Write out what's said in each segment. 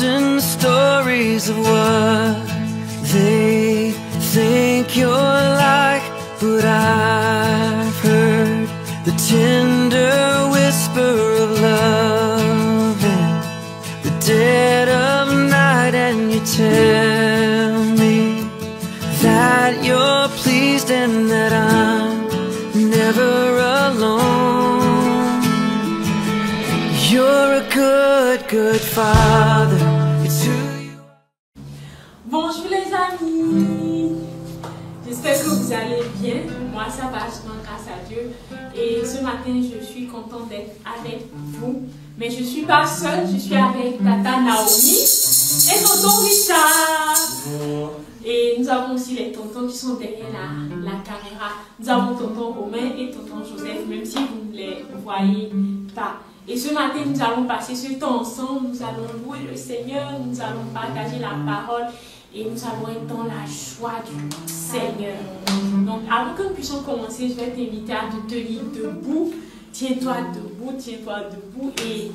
thousand stories of what they think you're like, but I've heard the tender whisper of love in the dead of night, and you tell me that you're pleased and that I'm never alone. You're a good, good father. It's who you are. Bonjour les amis, j'espère que vous allez bien. Moi ça va, je rends grâce à Dieu. Et ce matin je suis contente d'être avec vous. Mais je ne suis pas seule, je suis avec Tata Naomi et tonton Richard. Et nous avons aussi les tontons qui sont derrière la caméra. Nous avons tonton Romain et tonton Joseph, même si vous ne les voyez pas. Et ce matin, nous allons passer ce temps ensemble, nous allons louer le Seigneur, nous allons partager la parole et nous allons être dans la joie du Seigneur. Donc, avant que nous puissions commencer, je vais t'inviter à te tenir debout. Tiens-toi debout, tiens-toi debout et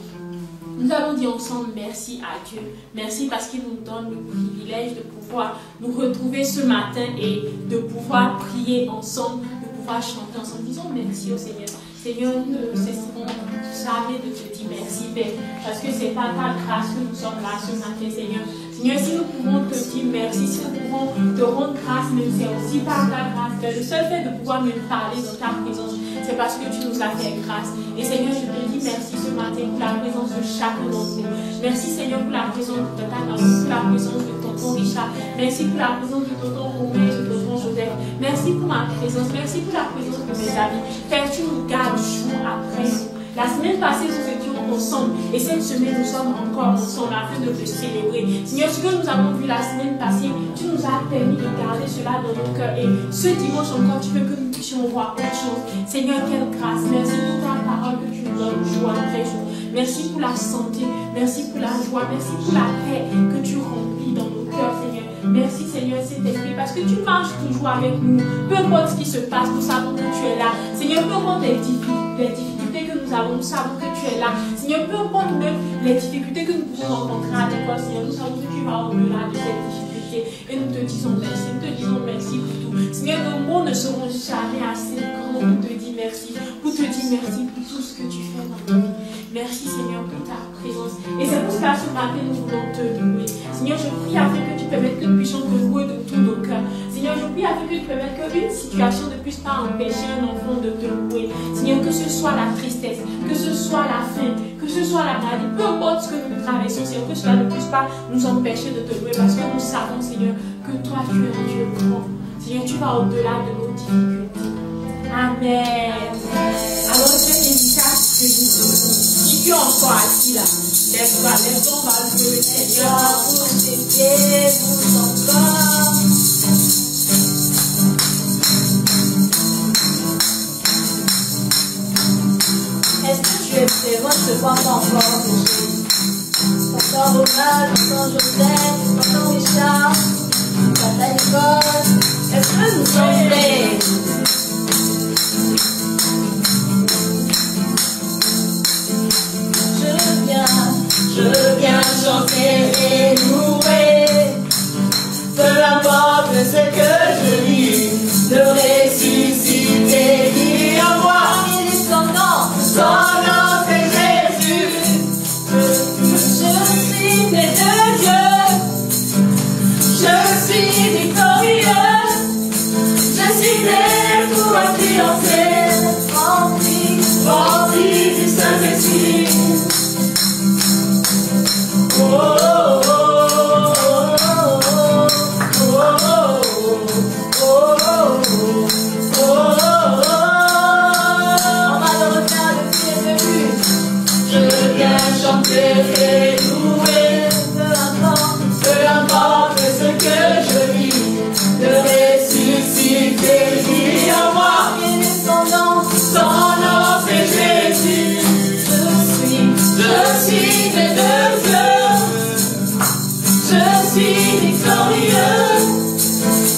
nous allons dire ensemble merci à Dieu. Merci parce qu'il nous donne le privilège de pouvoir nous retrouver ce matin et de pouvoir prier ensemble, de pouvoir chanter ensemble. Disons merci au Seigneur. Seigneur, nous ne cesserons jamais de te dire merci, Père, parce que c'est par ta grâce que nous sommes là ce matin, Seigneur. Seigneur, si nous pouvons te dire merci, si nous pouvons te rendre grâce, mais c'est aussi par ta grâce, Père. Le seul fait de pouvoir même parler dans ta présence, c'est parce que tu nous as fait grâce. Et Seigneur, je te dis merci ce matin pour la présence de chacun d'entre nous. Merci Seigneur pour la présence de ta Naomi, pour la présence de tonton Richard. Merci pour la présence de tonton Romain et de tonton Joseph. Merci pour ma présence. Merci pour la présence de mes amis. Père, tu nous gardes jour après jour. La semaine passée, nous étions ensemble. Et cette semaine, nous sommes encore ensemble afin de te célébrer. Seigneur, ce que nous avons vu la semaine passée, tu nous as permis de garder cela dans nos cœurs. Et ce dimanche encore, tu veux que nous puissions voir autre chose. Seigneur, quelle grâce. Merci pour ta parole que tu nous donnes jour après jour. Merci pour la santé. Merci pour la joie. Merci pour la paix que tu remplis dans nos cœurs, Seigneur. Merci Seigneur Saint-Esprit parce que tu marches toujours avec nous. Peu importe ce qui se passe, nous savons que tu es là. Seigneur, peu importe les difficultés que nous avons, nous savons que tu es là. Seigneur, peu importe même les difficultés que nous pouvons rencontrer à l'école, Seigneur, nous savons que tu vas au-delà de ces difficultés. Et nous te disons merci, nous te disons merci pour tout. Seigneur, nos mots ne seront jamais assez grands pour te dire merci. Pour te dire merci pour tout ce que tu fais dans notre vie. Merci Seigneur pour ta présence. Et c'est pour cela ce matin nous voulons te louer. Seigneur, je prie afin que tu permettes que nous puissions te louer de tous nos cœurs. Seigneur, je prie afin que tu permettes qu'une situation ne puisse pas empêcher un enfant de te louer. Seigneur, que ce soit la tristesse, que ce soit la faim, que ce soit la maladie, peu importe ce que nous traversons, Seigneur, que cela ne puisse pas nous empêcher de te louer parce que nous savons, Seigneur, que toi tu es un Dieu grand. Seigneur, tu vas au-delà de nos difficultés. Amen. Alors je vais t'inviter à te louer. Si tu es encore assis là, lève-toi, lève-toi, on va louer le Seigneur pour t'aider, pour ton corps. Est-ce que tu es prêt? Moi je te vois pas encore. Tonton Romain, tonton Joseph, tonton Richard, tata Nicole. Est-ce que nous sommes prêts? Je viens chanter et louer. Peu importe ce que je vis, de ressusciter, dis en moi. Il est son nom c'est Jésus. Je suis né de Dieu. Je suis victorieux. Je suis né pour triompher. Rempli du Saint-Esprit. Et louer, peu importe ce que je vis, de ressusciter, dis en moi, son nom c'est Jésus. Je suis né de Dieu, je suis victorieux,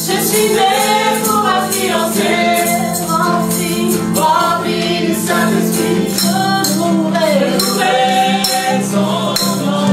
je suis né pour triompher, rempli du Saint-Esprit, je louerai son nom.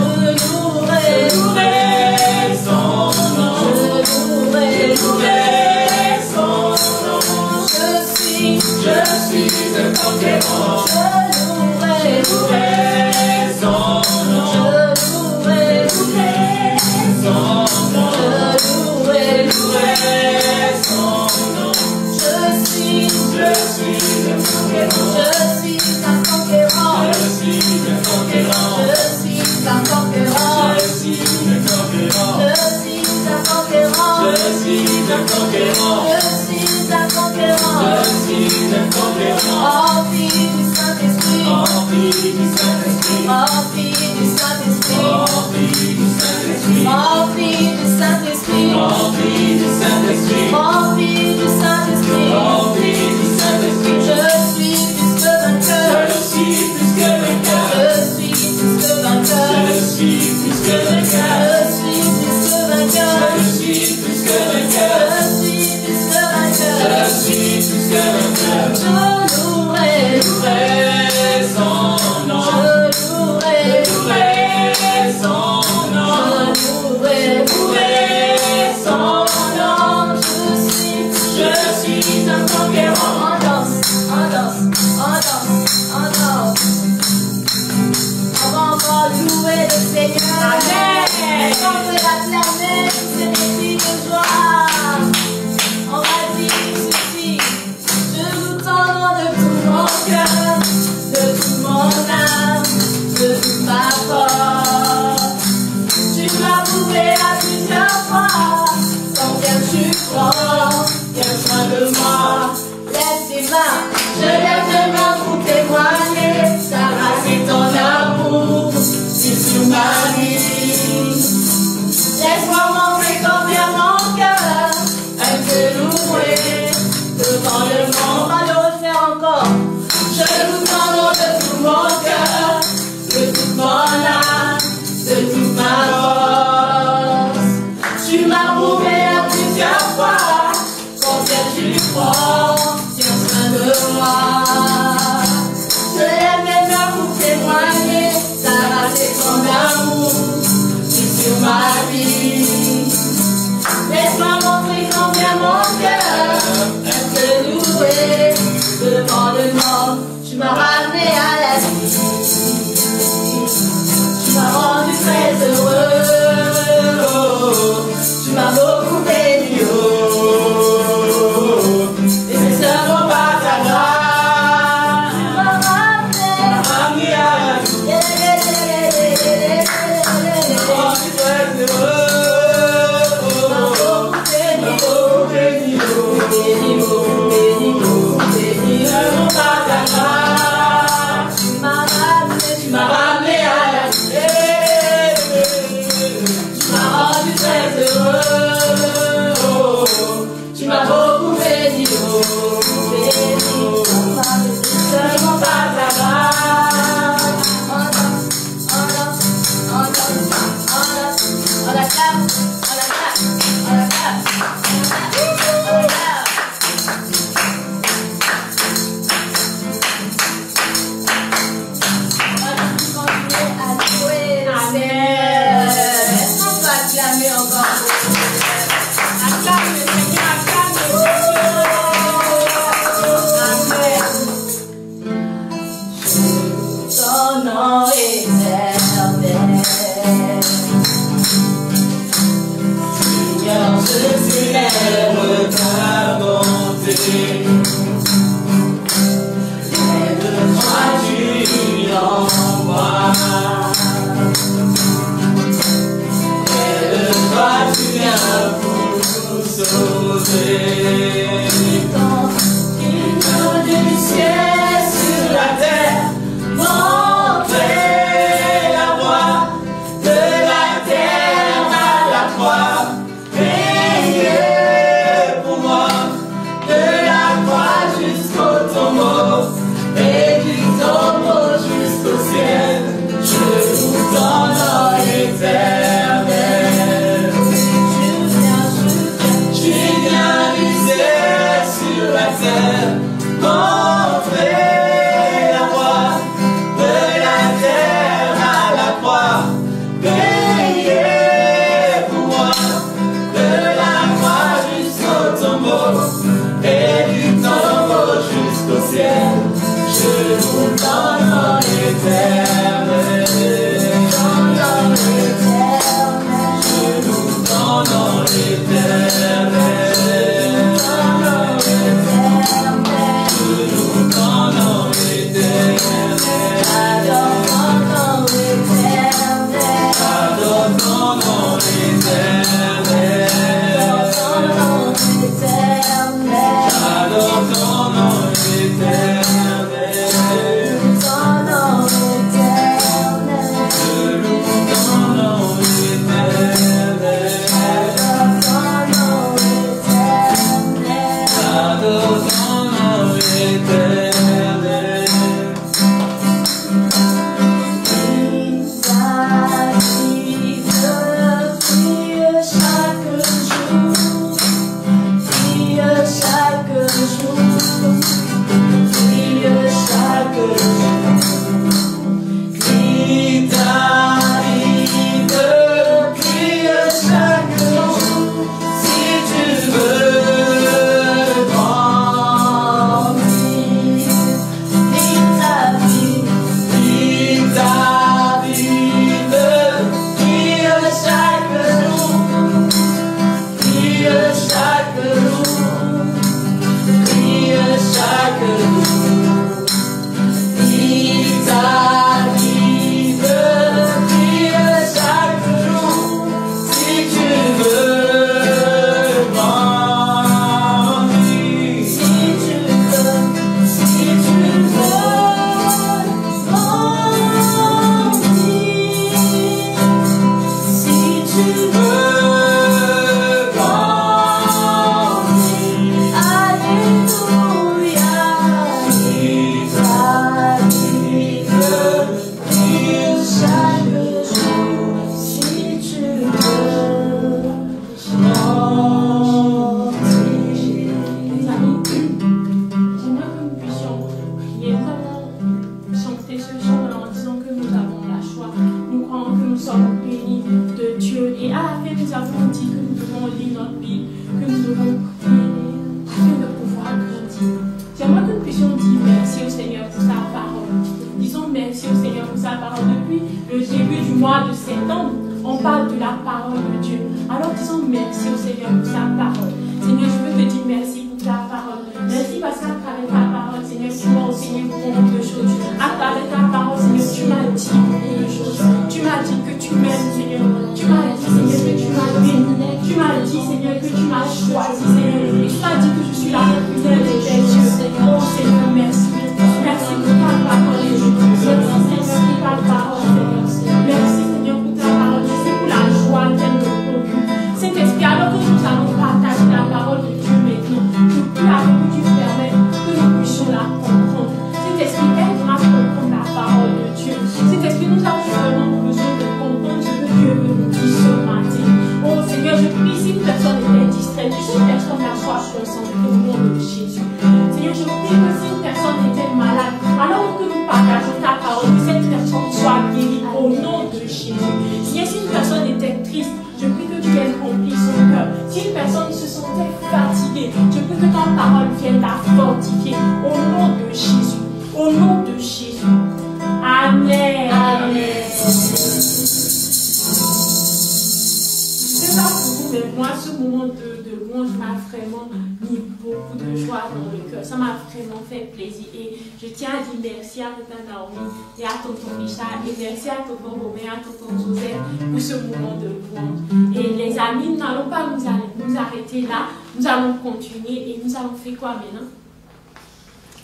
Merci à tonton Romain, à tonton Joseph pour ce moment de louange. Et les amis, nous n'allons pas nous arrêter là. Nous allons continuer et nous allons faire quoi maintenant?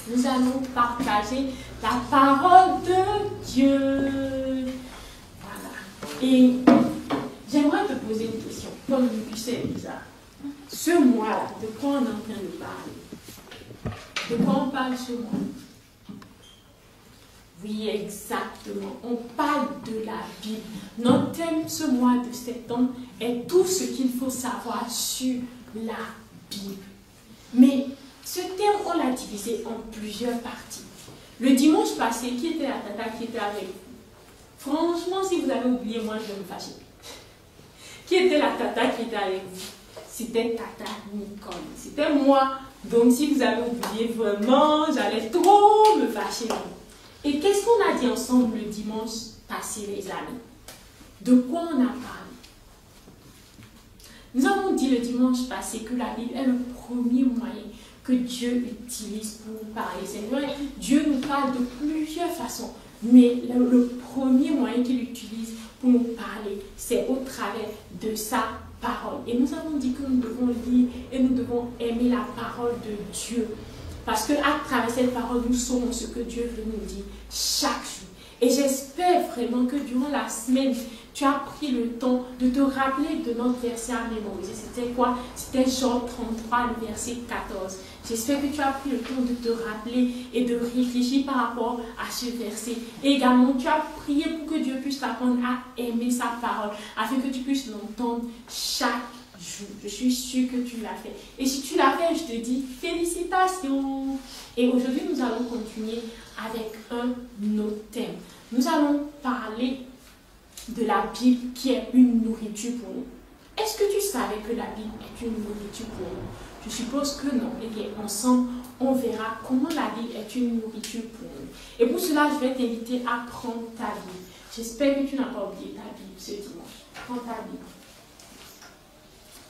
Nous allons partager la parole de Dieu. Voilà. Et j'aimerais te poser une question. Comme tu sais bizarre. Ce mois-là, de quoi on est en train de parler? De quoi on parle ce mois? Oui, exactement. On parle de la Bible. Notre thème ce mois de septembre est tout ce qu'il faut savoir sur la Bible. Mais ce thème, on l'a divisé en plusieurs parties. Le dimanche passé, qui était la tata qui était avec vous? Franchement, si vous avez oublié, moi je vais me fâcher. Qui était la tata qui était avec vous? C'était tata Nicole. C'était moi. Donc si vous avez oublié, vraiment, j'allais trop me fâcher. Et qu'est-ce qu'on a dit ensemble le dimanche passé, les amis? De quoi on a parlé? Nous avons dit le dimanche passé que la Bible est le premier moyen que Dieu utilise pour nous parler. C'est vrai, Dieu nous parle de plusieurs façons, mais le premier moyen qu'il utilise pour nous parler, c'est au travers de sa parole. Et nous avons dit que nous devons lire et nous devons aimer la parole de Dieu. Parce qu'à travers cette parole, nous saurons ce que Dieu veut nous dire chaque jour. Et j'espère vraiment que durant la semaine, tu as pris le temps de te rappeler de notre verset à mémoriser. C'était quoi? C'était Jean 33, le verset 14. J'espère que tu as pris le temps de te rappeler et de réfléchir par rapport à ce verset. Et également, tu as prié pour que Dieu puisse t'apprendre à aimer sa parole, afin que tu puisses l'entendre chaque jour. Je suis sûre que tu l'as fait. Et si tu l'as fait, je te dis félicitations. Et aujourd'hui, nous allons continuer avec un autre thème. Nous allons parler de la Bible qui est une nourriture pour nous. Est-ce que tu savais que la Bible est une nourriture pour nous? Je suppose que non. Et bien, ensemble, on verra comment la Bible est une nourriture pour nous. Et pour cela, je vais t'inviter à prendre ta Bible. J'espère que tu n'as pas oublié ta Bible ce dimanche. Prends ta Bible.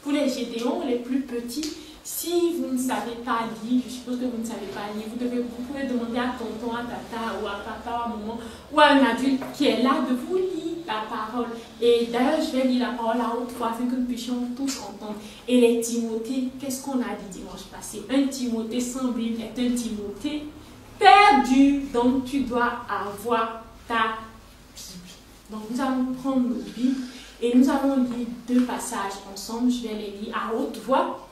Pour les Gédéons, les plus petits, si vous ne savez pas lire, je suppose que vous ne savez pas lire, vous pouvez demander à tonton, à tata, ou à papa, à maman, ou à un adulte qui est là de vous lire la parole. Et d'ailleurs, je vais lire la parole à haute voix afin que nous puissions tous entendre. Et les Timothées, qu'est-ce qu'on a dit dimanche passé? Un Timothée sans Bible est un Timothée perdu. Donc, tu dois avoir ta Bible. Donc, nous allons prendre nos Bibles Et nous allons lire 2 passages ensemble. Je vais les lire à haute voix.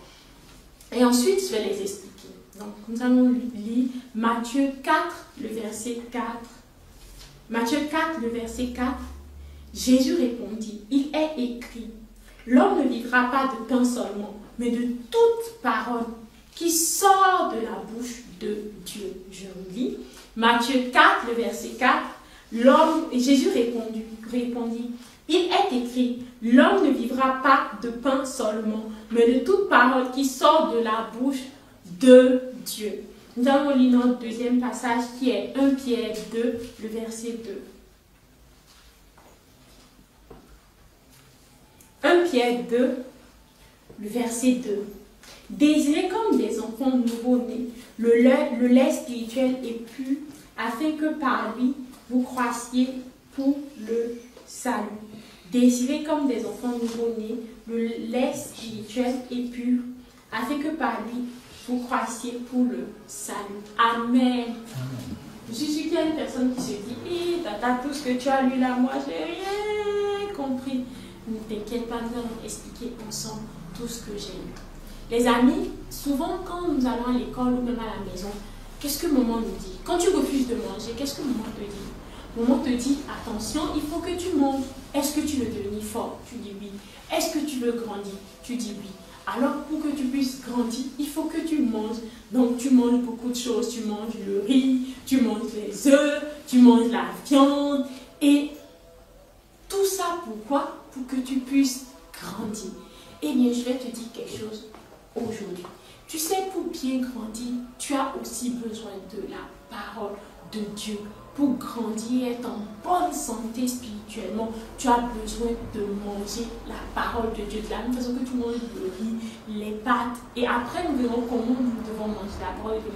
Et ensuite, je vais les expliquer. Donc, nous allons lire Matthieu 4, le verset 4. Matthieu 4, le verset 4. Jésus répondit, il est écrit, l'homme ne vivra pas de pain seulement, mais de toute parole qui sort de la bouche de Dieu. Je relis. Matthieu 4, le verset 4. Jésus répondit, il est écrit, l'homme ne vivra pas de pain seulement, mais de toute parole qui sort de la bouche de Dieu. Nous allons lire notre deuxième passage qui est 1 Pierre 2, le verset 2. 1 Pierre 2, le verset 2. Désirez comme des enfants nouveau-nés le lait spirituel et pur, afin que par lui vous croissiez pour le salut. Désirez comme des enfants nouveau-nés le lait spirituel et pur, afin que par lui vous croissiez pour le salut. Amen. Je suis sûre qu'il y a une personne qui se dit, hé, tata, tout ce que tu as lu là, moi, j'ai rien compris. Ne t'inquiète pas, nous allons expliquer ensemble tout ce que j'ai lu. Les amis, souvent quand nous allons à l'école ou même à la maison, qu'est-ce que maman nous dit? Quand tu refuses de manger, qu'est-ce que maman te dit? Maman te dit, attention, il faut que tu manges. Est-ce que tu veux devenir fort? Tu dis oui. Est-ce que tu veux grandir? Tu dis oui. Alors, pour que tu puisses grandir, il faut que tu manges. Donc, tu manges beaucoup de choses. Tu manges le riz, tu manges les œufs, tu manges la viande. Et tout ça, pourquoi? Pour que tu puisses grandir. Eh bien, je vais te dire quelque chose aujourd'hui. Tu sais, pour bien grandir, tu as aussi besoin de la parole de Dieu. Pour grandir et être en bonne santé spirituellement, tu as besoin de manger la parole de Dieu. De la même façon que tu manges le riz, les pâtes. Et après, nous verrons comment nous devons manger la parole de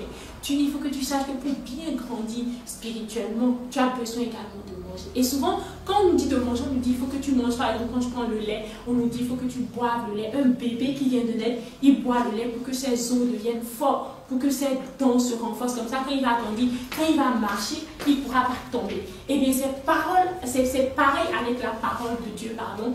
Dieu. Mais il faut que tu saches que pour bien grandir spirituellement, tu as besoin également de manger. Et souvent, quand on nous dit de manger, on nous dit il faut que tu manges. Par exemple, quand je prends le lait, on nous dit il faut que tu boives le lait. Un bébé qui vient de naître, il boit le lait pour que ses os deviennent forts, pour que ses dents se renforcent. Comme ça, quand il va grandir, quand il va marcher, il ne pourra pas tomber. Et bien, c'est pareil avec la parole de Dieu, pardon.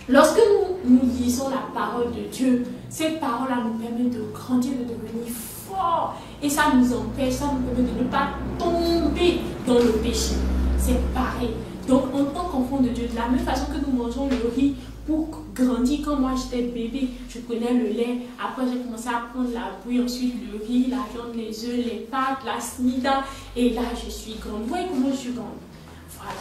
Lorsque nous lisons la parole de Dieu, cette parole-là nous permet de grandir, de devenir fort. Et ça nous empêche, ça nous permet de ne pas tomber dans le péché. C'est pareil. Donc, en tant qu'enfant de Dieu, de la même façon que nous mangeons le riz pour grandir, quand moi j'étais bébé, je prenais le lait. Après, j'ai commencé à prendre la bouillie, ensuite le riz, la viande, les œufs, les pâtes, la snida. Et là, je suis grande. Vous voyez comment je suis grande? Voilà.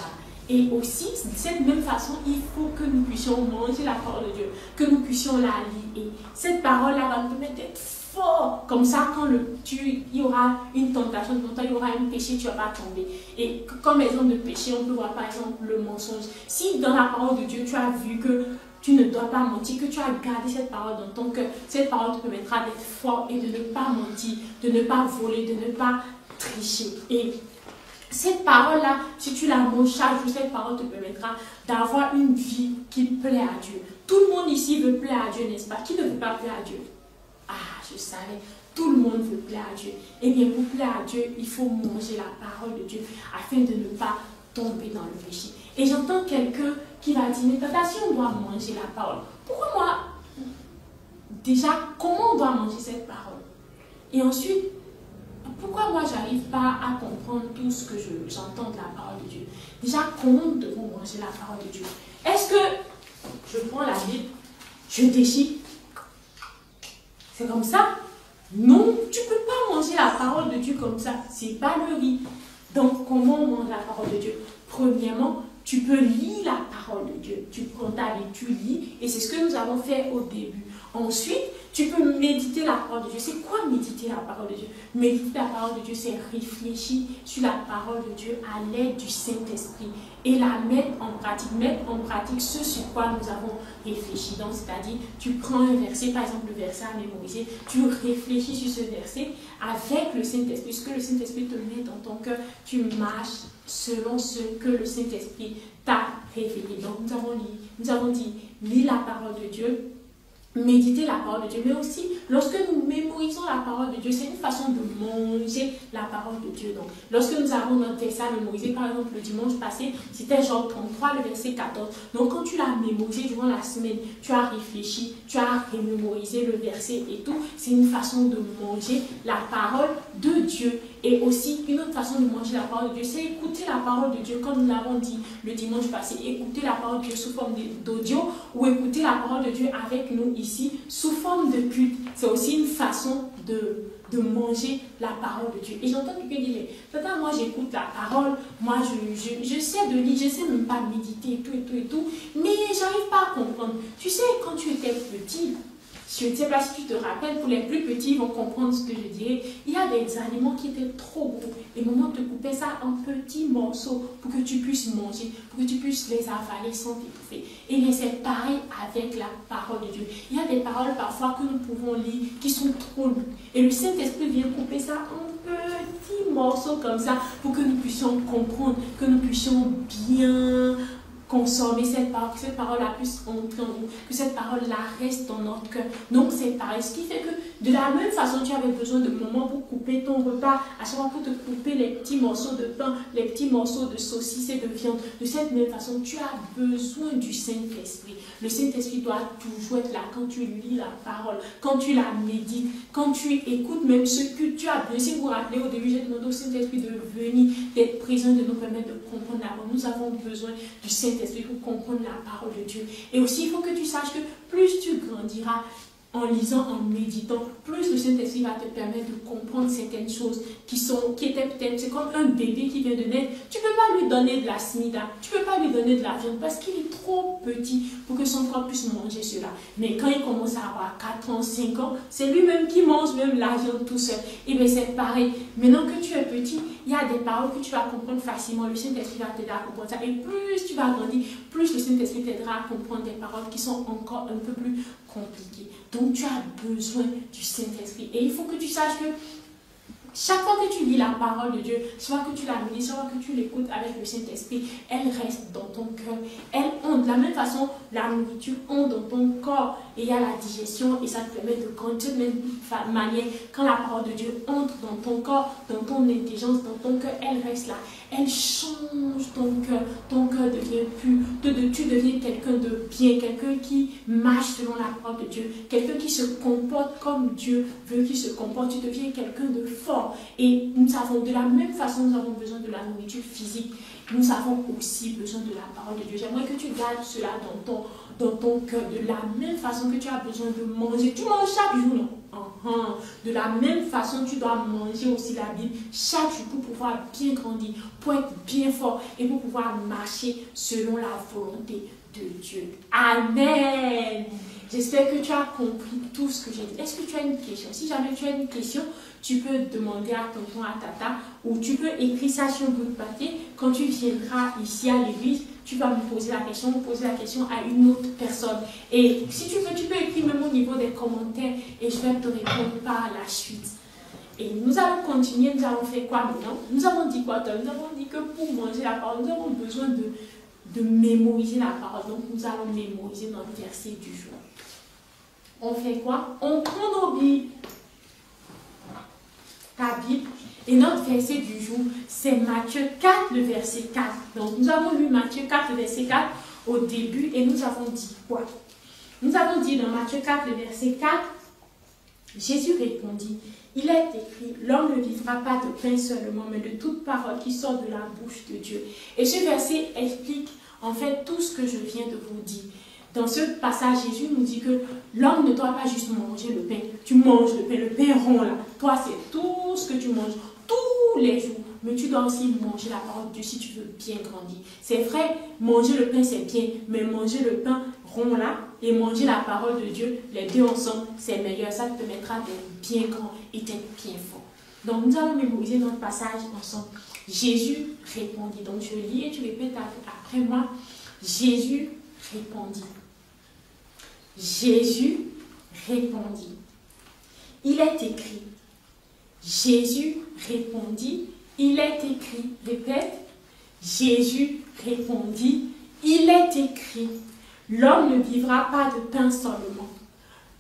Et aussi, de cette même façon, il faut que nous puissions manger la parole de Dieu, que nous puissions la lire. Et cette parole-là va nous permettre d'être forts. Comme ça, quand il y aura une tentation, il y aura un péché, tu ne vas pas tomber. Et comme exemple de péché, on peut voir par exemple le mensonge. Si dans la parole de Dieu, tu as vu que tu ne dois pas mentir, que tu as gardé cette parole dans ton cœur, cette parole te permettra d'être fort et de ne pas mentir, de ne pas voler, de ne pas tricher. Et cette parole-là, si tu la manges chaque jour, cette parole te permettra d'avoir une vie qui plaît à Dieu. Tout le monde ici veut plaire à Dieu, n'est-ce pas? Qui ne veut pas plaire à Dieu? Ah, je savais. Tout le monde veut plaire à Dieu. Eh bien, pour plaire à Dieu, il faut manger la parole de Dieu afin de ne pas tomber dans le péché. Et j'entends quelqu'un qui va dire, mais tata, si on doit manger la parole, pourquoi moi? Déjà, comment on doit manger cette parole? Et ensuite, pourquoi moi j'arrive pas à comprendre tout ce que j'entends de la parole de Dieu? Déjà, comment nous devons manger la parole de Dieu? Est-ce que je prends la Bible, je déchire? C'est comme ça? Non, tu ne peux pas manger la parole de Dieu comme ça. C'est pas le riz. Donc, comment on mange la parole de Dieu? Premièrement, tu peux lire la parole de Dieu. Tu prends ta Bible, tu lis, et c'est ce que nous avons fait au début. Ensuite, tu peux méditer la parole de Dieu. C'est quoi méditer la parole de Dieu? Méditer la parole de Dieu, c'est réfléchir sur la parole de Dieu à l'aide du Saint-Esprit et la mettre en pratique ce sur quoi nous avons réfléchi. Donc, c'est-à-dire, tu prends un verset, par exemple le verset à mémoriser, tu réfléchis sur ce verset avec le Saint-Esprit. Ce que le Saint-Esprit te met dans ton cœur, tu marches selon ce que le Saint-Esprit t'a révélé. Donc, nous avons dit, lis la parole de Dieu. méditer la parole de Dieu, mais aussi lorsque nous mémorisons la parole de Dieu, c'est une façon de manger la parole de Dieu. Donc, lorsque nous avons notre texte à mémoriser, par exemple le dimanche passé, c'était Job 33, le verset 14. Donc, quand tu l'as mémorisé durant la semaine, tu as réfléchi, tu as mémorisé le verset et tout, c'est une façon de manger la parole de Dieu. Et aussi, une autre façon de manger la parole de Dieu, c'est écouter la parole de Dieu, comme nous l'avons dit le dimanche passé, écouter la parole de Dieu sous forme d'audio ou écouter la parole de Dieu avec nous ici sous forme de culte. C'est aussi une façon de manger la parole de Dieu. Et j'entends quelqu'un dire, mais moi j'écoute la parole, moi je sais de lire, je sais même pas méditer et tout, mais j'arrive pas à comprendre. Tu sais, quand tu étais petit, je ne sais pas si tu te rappelles, pour les plus petits, ils vont comprendre ce que je dirais. Il y a des aliments qui étaient trop gros. Et maman te coupait ça en petits morceaux pour que tu puisses manger, pour que tu puisses les avaler sans t'étouffer. Et mais c'est pareil avec la parole de Dieu. Il y a des paroles parfois que nous pouvons lire qui sont trop lourdes. Et le Saint-Esprit vient couper ça en petits morceaux comme ça pour que nous puissions comprendre, que nous puissions bien consommer cette parole, que cette parole-là puisse entrer en nous, que cette parole-là reste dans notre cœur. Donc c'est pareil, ce qui fait que de la même façon tu avais besoin de moments pour couper ton repas, à chaque fois pour te couper les petits morceaux de pain, les petits morceaux de saucisses et de viande, de cette même façon tu as besoin du Saint-Esprit. Le Saint-Esprit doit toujours être là quand tu lis la parole, quand tu la médites, quand tu écoutes même ce que tu as besoin. Si vous vous rappelez au début, j'ai demandé au Saint-Esprit de venir, d'être présent, de nous permettre de comprendre la parole. Nous avons besoin du Saint-Esprit pour comprendre la parole de Dieu. Et aussi, il faut que tu saches que plus tu grandiras en lisant, en méditant, plus le Saint-Esprit va te permettre de comprendre certaines choses qui étaient peut-être, c'est comme un bébé qui vient de naître. Tu ne peux pas lui donner de la smida, tu ne peux pas lui donner de la viande parce qu'il est trop petit pour que son corps puisse manger cela. Mais quand il commence à avoir 4 ans, 5 ans, c'est lui-même qui mange même la viande tout seul. Et bien c'est pareil. Maintenant que tu es petit, il y a des paroles que tu vas comprendre facilement. Le Saint-Esprit va t'aider à comprendre ça. Et plus tu vas grandir, plus le Saint-Esprit t'aidera à comprendre des paroles qui sont encore un peu plus compliquées. Donc tu as besoin du Saint-Esprit. Et il faut que tu saches que chaque fois que tu lis la parole de Dieu, soit que tu la médites, soit que tu l'écoutes avec le Saint-Esprit, elle reste dans ton cœur. Elle onde. De la même façon, la nourriture onde dans ton corps. Et il y a la digestion et ça te permet de grandir de même manière. Quand la parole de Dieu entre dans ton corps, dans ton intelligence, dans ton cœur, elle reste là. Elle change ton cœur. Ton cœur devient pur. Tu deviens quelqu'un de bien, quelqu'un qui marche selon la parole de Dieu, quelqu'un qui se comporte comme Dieu veut qu'il se comporte. Tu deviens quelqu'un de fort. Et nous avons, de la même façon, nous avons besoin de la nourriture physique. Nous avons aussi besoin de la parole de Dieu. J'aimerais que tu gardes cela dans ton cœur. De la même façon que tu as besoin de manger. Tu manges chaque jour, non? De la même façon, tu dois manger aussi la Bible chaque jour pour pouvoir bien grandir, pour être bien fort et pour pouvoir marcher selon la volonté de Dieu. Amen. J'espère que tu as compris tout ce que j'ai dit. Est-ce que tu as une question? Si jamais tu as une question, tu peux demander à tonton, à tata, ou tu peux écrire ça sur un bout de papier. Quand tu viendras ici à l'église, tu vas me poser la question, à une autre personne. Et si tu veux, tu peux écrire même au niveau des commentaires et je vais te répondre par la suite. Et nous allons continuer, nous allons faire quoi maintenant? Nous avons dit quoi? Nous avons dit que pour manger la parole, nous avons besoin de mémoriser la parole. Donc nous allons mémoriser notre verset du jour. On fait quoi? On prend nos Bibles, ta Bible, et notre verset du jour, c'est Matthieu 4, le verset 4. Donc nous avons lu Matthieu 4, le verset 4 au début, et nous avons dit quoi? Nous avons dit dans Matthieu 4, le verset 4, Jésus répondit, il est écrit, l'homme ne vivra pas de pain seulement, mais de toute parole qui sort de la bouche de Dieu. Et ce verset explique en fait tout ce que je viens de vous dire. Dans ce passage, Jésus nous dit que l'homme ne doit pas juste manger le pain. Tu manges le pain rond là. Toi, c'est tout ce que tu manges tous les jours. Mais tu dois aussi manger la parole de Dieu si tu veux bien grandir. C'est vrai, manger le pain c'est bien, mais manger le pain rond là et manger la parole de Dieu, les deux ensemble, c'est meilleur. Ça te permettra d'être bien grand et d'être bien fort. Donc nous allons mémoriser notre passage ensemble. Jésus répondit. Donc je lis et tu répètes après moi. Jésus répondit. Jésus répondit. Il est écrit. Jésus répondit. Il est écrit. Répète. Jésus répondit. Il est écrit. L'homme ne vivra pas de pain seulement.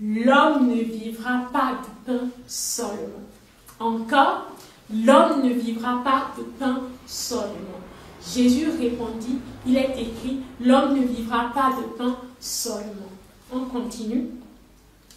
l'homme ne vivra pas de pain seulement. Encore, l'homme ne vivra pas de pain seulement. Jésus répondit, il est écrit, l'homme ne vivra pas de pain seulement. On continue.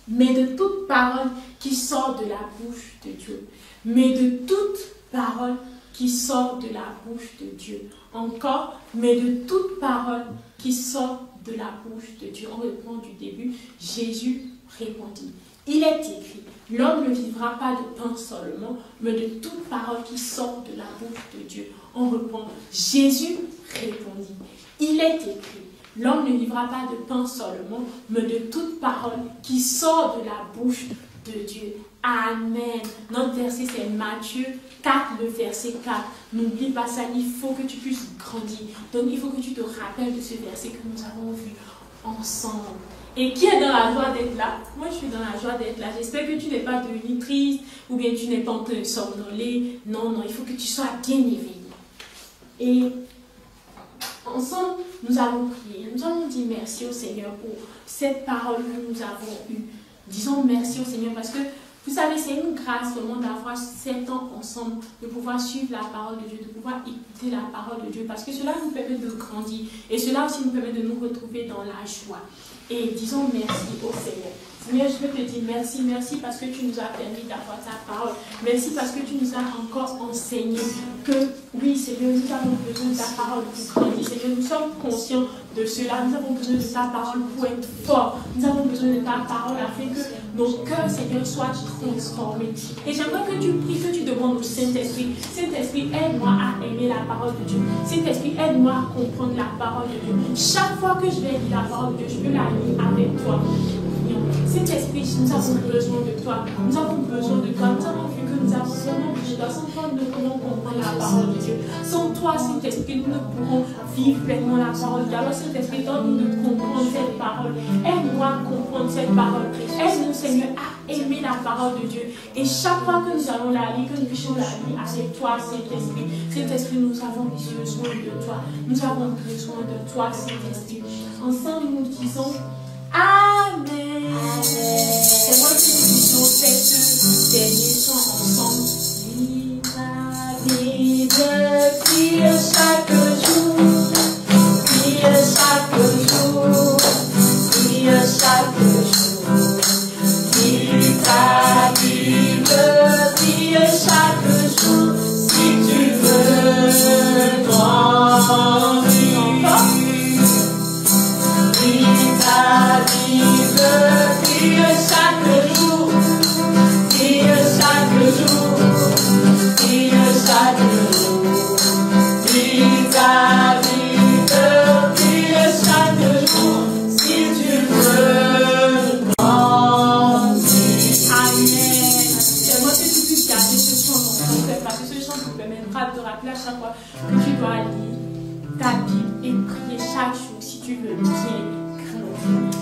Mais de toute parole qui sort de la bouche de Dieu. Mais de toute parole qui sort de la bouche de Dieu. Encore, mais de toute parole qui sort de la bouche de Dieu. On reprend du début. Jésus répondit. Il est écrit, l'homme ne vivra pas de pain seulement, mais de toute parole qui sort de la bouche de Dieu. On reprend. Jésus répondit. Il est écrit, l'homme ne vivra pas de pain seulement, mais de toute parole qui sort de la bouche de Dieu. Amen. Notre verset, c'est Matthieu 4, le verset 4. N'oublie pas ça, il faut que tu puisses grandir. Donc, il faut que tu te rappelles de ce verset que nous avons vu ensemble. Et qui est dans la joie d'être là? Moi, je suis dans la joie d'être là. J'espère que tu n'es pas devenu triste ou bien tu n'es pas en train de somnoler. Non, non, il faut que tu sois bien éveillé. Et ensemble, nous allons prier. Nous allons dire merci au Seigneur pour cette parole que nous avons eue. Disons merci au Seigneur parce que, vous savez, c'est une grâce vraiment d'avoir 7 ans ensemble, de pouvoir suivre la parole de Dieu, de pouvoir écouter la parole de Dieu, parce que cela nous permet de grandir et cela aussi nous permet de nous retrouver dans la joie. Et disons merci au Seigneur. Seigneur, je veux te dire merci, merci parce que tu nous as permis d'avoir ta parole. Merci parce que tu nous as encore enseigné que, oui Seigneur, nous avons besoin de ta parole pour grandir. Seigneur, nous sommes conscients de cela. Nous avons besoin de ta parole pour être forts. Nous avons besoin de ta parole afin que nos cœurs, Seigneur, soient transformés. Et j'aimerais que tu pries, que tu demandes au Saint-Esprit. Saint-Esprit, aide-moi à aimer la parole de Dieu. Saint-Esprit, aide-moi à comprendre la parole de Dieu. Chaque fois que je vais lire la parole de Dieu, je veux la lire avec toi. Saint-Esprit, nous avons besoin de toi. Nous avons besoin de toi. Nous avons vu que nous avons besoin de toi. Sans toi, nous ne pouvons comprendre la parole de Dieu. Sans toi, Saint-Esprit, nous ne pourrons vivre pleinement la parole de Dieu. Alors, Saint-Esprit, donne-nous de comprendre cette parole. Aide-moi à comprendre cette parole. Aide-nous, Seigneur, à aimer la parole de Dieu. Et chaque fois que nous allons la lire, que nous puissions la lire avec toi, Saint-Esprit. Saint-Esprit, nous avons besoin de toi. Nous avons besoin de toi, Saint-Esprit. Ensemble, nous disons Amen. C'est moi que nous disons cette dernier chant ensemble. Lis la Bible, prie chaque jour, prie chaque jour, prie chaque jour. Lis ta Bible, prie chaque jour, si tu veux grandir. Prie chaque jour, prie chaque jour, prie chaque jour, prie ta Bible, prie chaque jour, si tu veux grandir. Amen. J'aimerais que tu puisses garder ce chant dans ton cœur, parce que ce chant te permettra de te rappeler à chaque fois que tu dois lire ta Bible et prier chaque jour si tu veux bien.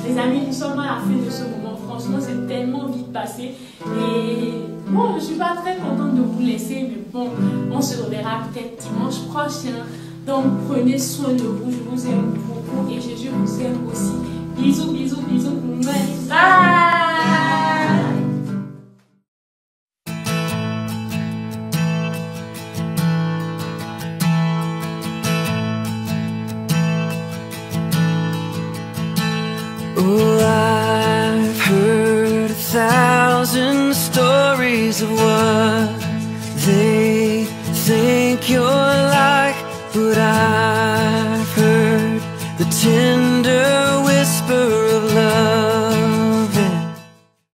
Les amis, nous sommes à la fin de ce moment. Franchement, c'est tellement vite passé. Et bon, je ne suis pas très contente de vous laisser, mais bon, on se reverra peut-être dimanche prochain. Donc, prenez soin de vous. Je vous aime beaucoup et Jésus vous aime aussi. Bisous, bisous, bisous. Bye! Oh, I've heard 1,000 stories of what they think you're like, but I've heard the tender whisper